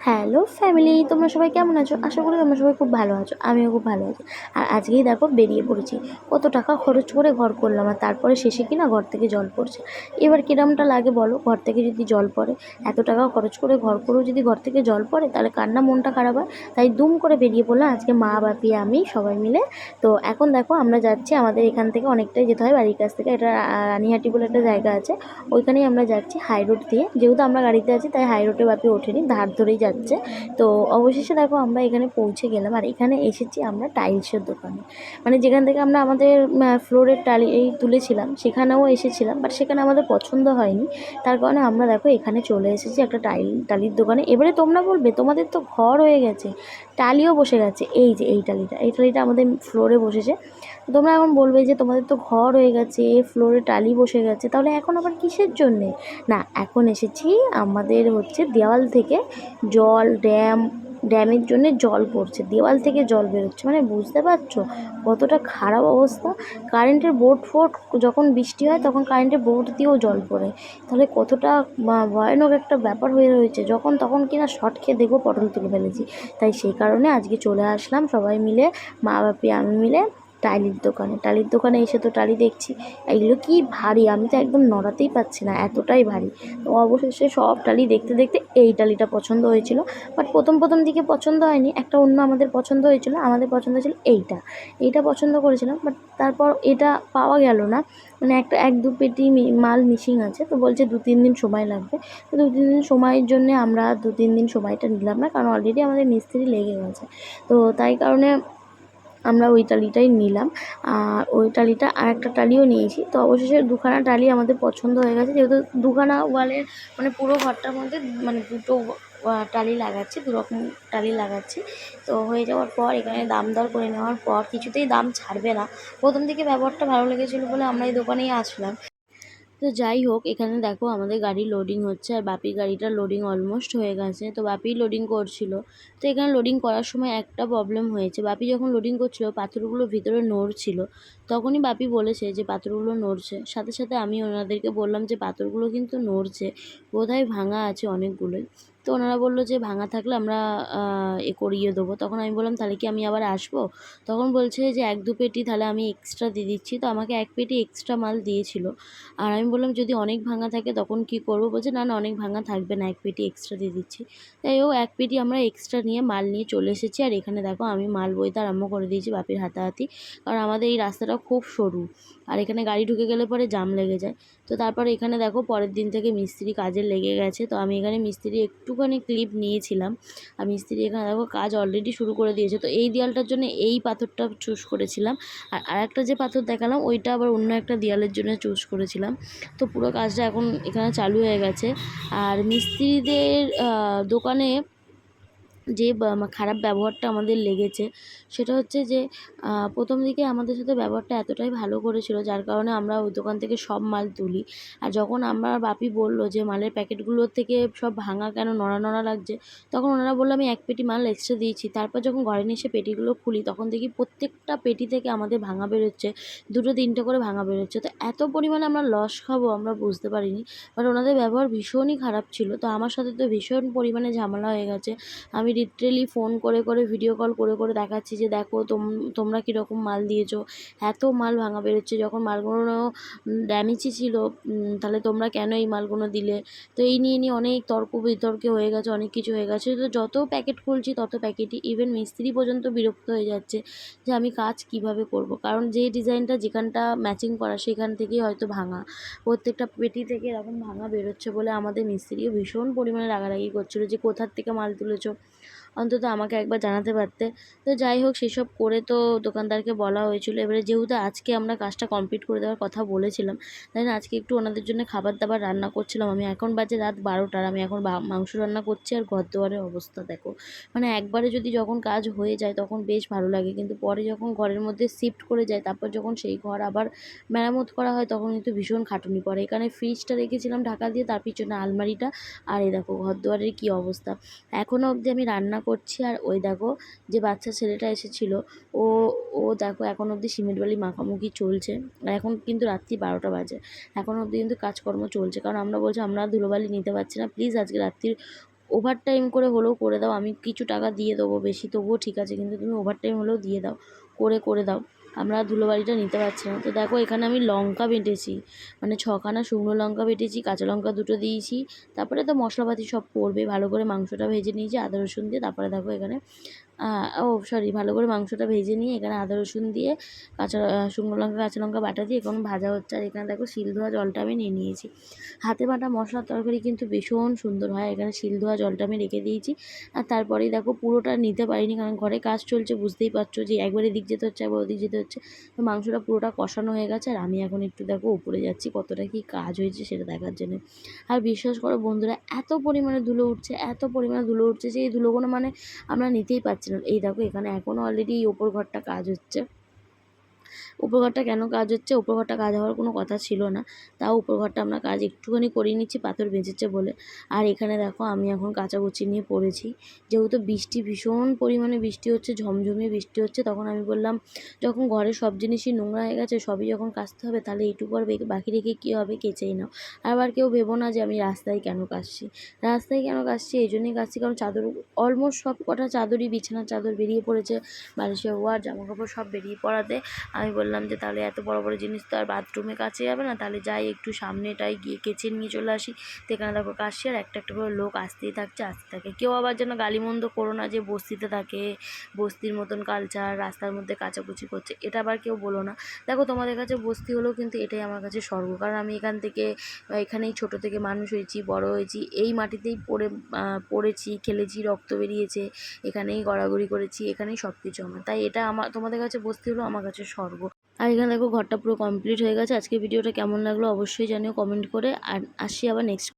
Hello family, তোমরা সবাই কেমন আছো? আশা করি তোমরা সবাই খুব ভালো আছো। আমিও খুব ভালো আছি। আর আজকেই দেখো বেরিয়ে পড়েছি। কত টাকা খরচ করে ঘর করলাম, আর তারপরে শেষে কিনা ঘর থেকে জল পড়ছে। এবার কিরমটা লাগে বলো, ঘর থেকে যদি জল পড়ে? এত টাকা খরচ করে ঘর করেও যদি ঘর থেকে জল পড়ে, তাহলে কার না মনটা খারাপ হয়? তাই দুম করে বেরিয়ে পড়লাম আজকে মা, বাপি, আমি সবাই মিলে। তো এখন দেখো আমরা যাচ্ছি, আমাদের এখান থেকে অনেকটাই যেতে হয় বাড়ির কাছ থেকে। এটা রানিহাটি বলে একটা জায়গা আছে, ওইখানেই আমরা যাচ্ছি হাই রোড দিয়ে। যেহেতু আমরা গাড়িতে আছি তাই হাই রোডে বাপি ওঠেনি, ধার ধরেই যাচ্ছে। তো অবশেষে দেখো আমরা এখানে পৌঁছে গেলাম, আর এখানে এসেছি আমরা টাইলসের দোকানে। মানে যেখান থেকে আমরা আমাদের ফ্লোরের টালি এই তুলেছিলাম, সেখানেও এসেছিলাম, বাট সেখানে আমাদের পছন্দ হয়নি। তার কারণে আমরা দেখো এখানে চলে এসেছি একটা টালির দোকানে। এবারে তোমরা বলবে তোমাদের তো ঘর হয়ে গেছে, টালিও বসে গেছে। এই যে এই টালিটা আমাদের ফ্লোরে বসেছে। তোমরা এখন বলবে যে তোমাদের তো ঘর হয়ে গেছে, ফ্লোরে টালি বসে গেছে, তাহলে এখন আবার কিসের জন্যে? না, এখন এসেছি আমাদের হচ্ছে দেওয়াল থেকে জল, ড্যামের জন্য জল পড়ছে, দেওয়াল থেকে জল বেরোচ্ছে। মানে বুঝতে পারছো কতটা খারাপ অবস্থা? কারেন্টের বোর্ড ফোর্ড যখন বৃষ্টি হয় তখন কারেন্টের বোর্ড দিয়েও জল পড়ে। তাহলে কতটা ভয়ানক একটা ব্যাপার হয়ে রয়েছে। যখন তখন কিনা শর্ট খেয়ে দেখবো পটল তুলে ফেলেছি। তাই সেই কারণে আজকে চলে আসলাম সবাই মিলে, মা, বাপি, আমি মিলে টালির দোকানে এসে তো টালি দেখছি, এগুলো কি ভারী, আমি তো একদম নড়াতেই পারছি না, এতটাই ভারী। তো অবশেষে সব টালি দেখতে দেখতে এই টালিটা পছন্দ হয়েছিল। বাট প্রথম দিকে পছন্দ হয়নি, একটা অন্য আমাদের পছন্দ হয়েছিল, আমাদের পছন্দ হয়েছিল এইটা পছন্দ করেছিলাম। বাট তারপর এটা পাওয়া গেল না। মানে এক দু পেটি মাল মিসিং আছে, তো বলছে 2-3 দিন সময় লাগবে। তো 2-3 দিন সময়ের জন্যে আমরা 2-3 দিন সময়টা নিলাম না, কারণ অলরেডি আমাদের মিস্ত্রি লেগে গেছে। তো তাই কারণে আমরা ওই টালিটাই নিলাম। আর ওই টালিটা, আর একটা টালিও নিয়েছি। তো অবশেষে দুখানা টালি আমাদের পছন্দ হয়ে গেছে, যেহেতু দুখানা ওয়ালের মানে পুরো ঘরটার মধ্যে মানে দুটো টালি লাগাচ্ছি, দুরকম টালি লাগাচ্ছি। তো হয়ে যাওয়ার পর এখানে দাম দর করে নেওয়ার পর কিছুতেই দাম ছাড়বে না। প্রথম দিকে ব্যবহারটা ভালো লেগেছিলো বলে আমরা এই দোকানেই আসলাম। তো যাই হোক, এখানে দেখো আমাদের গাড়ি লোডিং হচ্ছে, আর বাপির গাড়িটা লোডিং অলমোস্ট হয়ে গেছে। তো বাপি লোডিং করছিল। তো এখানে লোডিং করার সময় একটা প্রবলেম হয়েছে, বাপি যখন লোডিং করছিল পাথরগুলো ভিতরে নড়ছিল। তখনই বাপি বলেছে যে পাথরগুলো নড়ছে। সাথে সাথে আমি ওনাদেরকে বললাম যে পাথরগুলো কিন্তু নড়ছে, বোধহয় ভাঙা আছে অনেকগুলোই। তো ওনারা বললো যে ভাঙা থাকলে আমরা করিয়ে দেবো। তখন আমি বললাম তাহলে কি আমি আবার আসবো? তখন বলছে যে 1-2 পেটি তাহলে আমি এক্সট্রা দিয়ে দিচ্ছি। তো আমাকে 1 পেটি এক্সট্রা মাল দিয়েছিল। আর আমি বললাম যদি অনেক ভাঙা থাকে তখন কি করব? বলছে না না, অনেক ভাঙা থাকবে না, 1 পেটি এক্সট্রা দিয়ে দিচ্ছি। তাই 1 পেটি আমরা এক্সট্রা নিয়ে মাল নিয়ে চলে এসেছি। আর এখানে দেখো আমি মাল বইতে আরম্ভ করে দিয়েছি বাপির হাতাহাতি, কারণ আমাদের এই রাস্তাটা খুব সরু, আর এখানে গাড়ি ঢুকে গেলে পরে জাম লেগে যায়। তো তারপরে এখানে দেখো পরের দিন থেকে মিস্ত্রি কাজে লেগে গেছে। তো আমি এখানে মিস্ত্রি একটুখানি ক্লিপ নিয়েছিলাম, আর মিস্ত্রি এখানে দেখো কাজ অলরেডি শুরু করে দিয়েছে। তো এই দেয়ালটার জন্য এই পাথরটা চুজ করেছিলাম, আর আরেকটা যে পাথর দেখালাম ওইটা আবার অন্য একটা দেয়ালের জন্য চুজ করেছিলাম। তো পুরো কাজটা এখন এখানে চালু হয়ে গেছে। আর মিস্ত্রিদের দোকানে যে খারাপ ব্যবহারটা আমাদের লেগেছে সেটা হচ্ছে যে প্রথম দিকে আমাদের সাথে ব্যবহারটা এতটাই ভালো করেছিল, যার কারণে আমরা ওই দোকান থেকে সব মাল তুলি। আর যখন আমার বাপি বললো যে মালের প্যাকেটগুলোর থেকে সব ভাঙা কেন, নড়া নড়া লাগছে, তখন ওনারা বললো আমি 1 পেটি মাল এক্সট্রা দিয়েছি। তারপর যখন ঘরে নিয়ে এসে পেটিগুলো খুলি তখন দেখি প্রত্যেকটা পেটি থেকে আমাদের ভাঙা বেরোচ্ছে, 2-3টে করে ভাঙা বেরোচ্ছে। তো এত পরিমাণে আমরা লস খাবো আমরা বুঝতে পারিনি। বাট ওনাদের ব্যবহার ভীষণই খারাপ ছিল। তো আমার সাথে তো ভীষণ পরিমাণে ঝামেলা হয়ে গেছে। আমি লিটারেলি ফোন করে করে ভিডিও কল করে করে দেখাচ্ছি যে দেখো তোমরা কীরকম মাল দিয়েছো, এত মাল ভাঙা বেরোচ্ছে, যখন মালগুলো ড্যামেজই ছিল, তাহলে তোমরা কেন এই মালগুলো দিলে? তো এই নিয়ে অনেক তর্ক বিতর্কে হয়ে গেছে, অনেক কিছু হয়ে গেছে। তো যত প্যাকেট খুলছি তত প্যাকেটই, ইভেন মিস্ত্রি পর্যন্ত বিরক্ত হয়ে যাচ্ছে যে আমি কাজ কিভাবে করব, কারণ যে ডিজাইনটা যেখানটা ম্যাচিং করা সেখান থেকেই হয়তো ভাঙা, প্রত্যেকটা পেটি থেকে এরকম ভাঙা বেরোচ্ছে বলে আমাদের মিস্ত্রিও ভীষণ পরিমাণে রাগারাগি করছিল যে কোথার থেকে মাল তুলেছো, অন্তত আমাকে একবার জানাতে পারতে। তো যাই হোক, সেসব করে তো দোকানদারকে বলা হয়েছিল। এবারে যেহেতু আজকে আমরা কাজটা কমপ্লিট করে দেওয়ার কথা বলেছিলাম, তাই না আজকে একটু ওনাদের জন্য খাবার দাবার রান্না করছিলাম আমি। এখন বাজে রাত 12টার, আমি এখন মাংস রান্না করছি। আর ঘরদুয়ারের অবস্থা দেখো, মানে একবারে যদি যখন কাজ হয়ে যায় তখন বেশ ভালো লাগে, কিন্তু পরে যখন ঘরের মধ্যে শিফট করে যায়, তারপর যখন সেই ঘর আবার মেরামত করা হয় তখন কিন্তু ভীষণ খাটুনি পড়ে। এখানে ফ্রিজটা রেখেছিলাম ঢাকা দিয়ে, তার পিছনে আলমারিটা, আর এই দেখো ঘরদুয়ারের কী অবস্থা। এখনও অবধি আমি রান্না করছি, আর ওই দেখো যে বাচ্চা ছেলেটা এসেছিলো, ও ও দেখো এখন অবধি সিমেন্ট বালি মাখামাখি চলছে। আর এখন কিন্তু রাত্রি 12টা বাজে, এখন অবধি কিন্তু কাজকর্ম চলছে, কারণ আমরা বলছি আমরা ধুলোবালি নিতে পারছি না, প্লিজ আজকে রাত্রির ওভার টাইম করে হলেও করে দাও, আমি কিছু টাকা দিয়ে দেবো বেশি, তবুও ঠিক আছে, কিন্তু তুমি ওভার টাইম হলেও দিয়ে দাও, করে দাও, আমরা ধুলোবালিটা নিতে পারছি না। তো দেখো এখানে আমি লঙ্কা বেটেছি, মানে 6খানা শুকনো লঙ্কা বেটেছি, কাঁচা লঙ্কা 2টো দিয়েছি, তারপরে তো মশলাপাতি সব পড়বে। ভালো করে মাংসটা ভেজে নিয়েছি আদা রসুন দিয়ে, তারপরে দেখো এখানে ভালো করে মাংসটা ভেজে নিয়ে এখানে আদা রসুন দিয়ে শুকনো লঙ্কা কাঁচা লঙ্কা বাটা দিয়ে এখন ভাজা হচ্ছে। আর এখানে দেখো শিল ধোয়া জলটা আমি নিয়ে নিয়েছি। হাতে বাটা মশলার তরকারি কিন্তু ভীষণ সুন্দর হয়। এখানে শিল ধোয়া জলটা আমি রেখে দিয়েছি। আর তারপরেই দেখো পুরোটা নিতে পারিনি, কারণ ঘরে কাজ চলছে, বুঝতেই পারছো যে একবার এদিক যেতে হচ্ছে, একবার ওদিক যেতে হচ্ছে। তো মাংসটা পুরোটা কষানো হয়ে গেছে, আর আমি এখন একটু দেখো উপরে যাচ্ছি কতটা কী কাজ হয়েছে সেটা দেখার জন্য। আর বিশ্বাস করো বন্ধুরা, এত পরিমাণে ধুলো উঠছে, এত পরিমাণে ধুলো উঠছে যে এই ধুলোগুলো মানে আমরা নিতেই পারছি না। এই দেখো এখানে এখনও অলরেডি এই ওপর ঘরটা কাজ হচ্ছে। উপর ঘরটা কেন কাজ হচ্ছে, উপর ঘরটা কাজ হওয়ার কোনো কথা ছিল না, তাও উপর ঘরটা আমরা কাজ একটুখানি করিয়ে নিচ্ছি পাথর বেঁচেছে বলে। আর এখানে দেখো আমি এখন কাচাকুচি নিয়ে পড়েছি, যেহেতু বৃষ্টি ভীষণ পরিমাণে বৃষ্টি হচ্ছে, ঝমঝমিয়ে বৃষ্টি হচ্ছে, তখন আমি বললাম যখন ঘরে সব জিনিসই নোংরা হয়ে গেছে, সবই যখন কাচতে হবে, তাহলে এইটুকু আর বাকি রেখে কী হবে, কেচেই নাও। আবার কেউ ভেবো না যে আমি রাস্তায় কেন কাচছি, এই জন্যই কাচছি কারণ চাদর অলমোস্ট সব কটা চাদরই, বিছানার চাদর বেরিয়ে পড়েছে, বালিশের ওয়ার জামাকাপড় সব বেরিয়ে পড়াতে আমি বললাম যে তাহলে এত বড় বড় জিনিস তো আর বাথরুমে কাচে যাবে না, তাহলে যাই একটু সামনেটায় গিয়ে কেচে নিয়ে চলে আসি। তো এখানে দেখো কাশি, আর একটা একটা করে লোক আসতেই থাকে। কেউ আবার যেন গালিমন্দ করো না যে বস্তিতে থাকে, বস্তির মতন কালচার, রাস্তার মধ্যে কাচাকুচি করছে, এটা আবার কেউ বলো না। দেখো তোমাদের কাছে বস্তি হলেও কিন্তু এটাই আমার কাছে স্বর্গ, কারণ আমি এখানেই ছোট থেকে মানুষ হয়েছি, বড় হয়েছি, এই মাটিতেই পড়েছি, খেলেছি, রক্ত বেরিয়েছে, এখানেই গড়াগড়ি করেছি, এখানেই সব কিছু আমার। তাই এটা তোমাদের কাছে বস্তি হলেও আমার কাছে স্বর্গ। আর এখানে দেখো ঘরটা পুরো কমপ্লিট হয়ে গেছে। আজকে ভিডিওটা কেমন লাগলো অবশ্যই জানিও কমেন্ট করে, আর আসি আবার নেক্সট